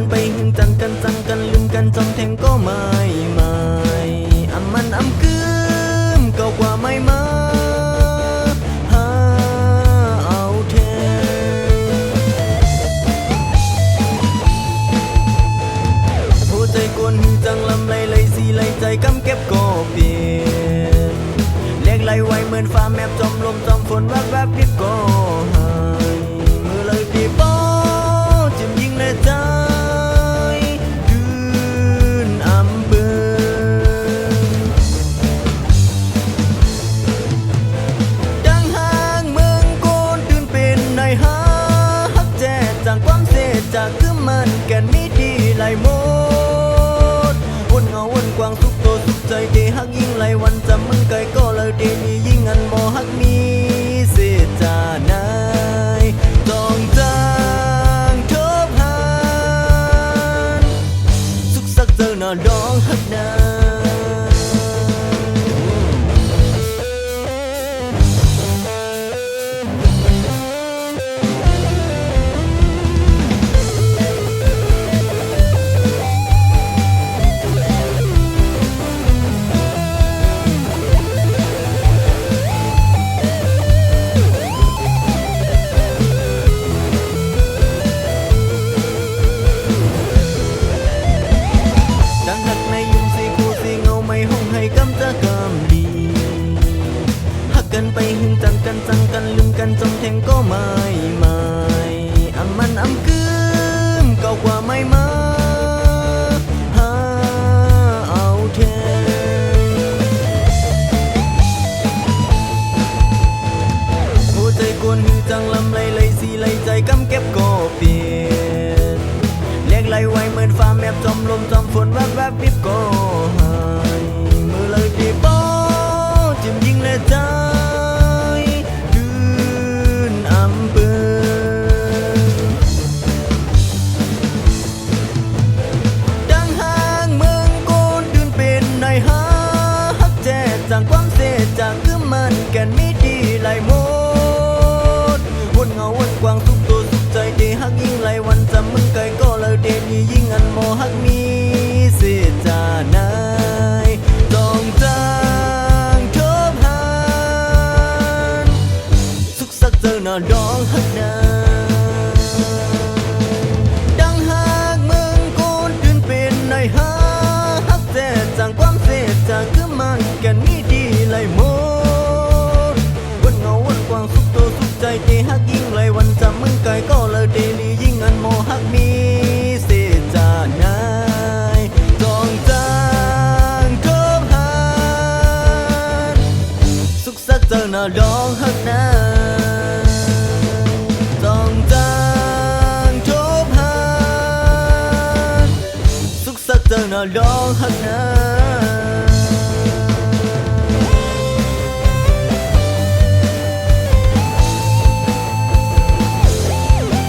ไปหึงจังกันลืมกันจำแทงก็ไม่มันกึมเก่ากว่าไม่มาหาเอาแทหัวใจกวนหึงจังลำไหลสีไหลใจกำเก็บก็เปลี่ยนเล็กไหลไวเหมือนฟ้าแมบจอมลมจอมฝนแวบริบก็หายมือเลยปีโป้จิ้มยิงในใจคืนเบื่อดังห่างเมืองโกนตื่นเป็นในหาฮักแจ๊จากความเสียจากคือมันแก่นมีดีไหลโมดวนเงาวนกวางทุกตัวทุกใจเดฮักยิ่งไหลวันจำมึงไกลก็เลยเดนี้ยิ่งอันบ่ฮักมีเสียจานายต้องจางทบหานสุขสักเจอหน้าดองฮักนาไปหึงจังกันลืมกันจำแทงก็ไม่มันกึมเก่ากว่าไม่มาหาเอาแทหัวใจกวนหึงจังลำไหลสีไหลใจกำเก็บก็เปลี่ยนเล็กไหลไวเหมือนฟ้าแมบจอมลมจอมฝนแวบริบก็หายมือเลยปีโป้จิ้มยิงในใจจากความเสียจากคือมันแก่นมีดีไหลโมดวนเงาวนกวางทุกตัวทุกใจเดฮักยิ่งไหลวันจำมึงไกลก็เลยเดนี้ยิ่งอันโมฮักมีเสียจานายต้องจางทบหานสุขสักเจอหน้าดองฮักนาดังหากมึงโกนตื่นเป็นในหาฮักแต่จากความเสียจากคือมันแก่นมีไหลโมดวนเงาวนกวางสุขตัวสุขใจเดฮักยิ่งไหลวันจำมึงไกลก็เลยเดลียิ่งอันโมฮักมีเสียจานายต้องจางทบหานสุขสักเจอหน้าดองฮักนาต้องจางทบหานสุขสักเจอหน้าดองฮักนา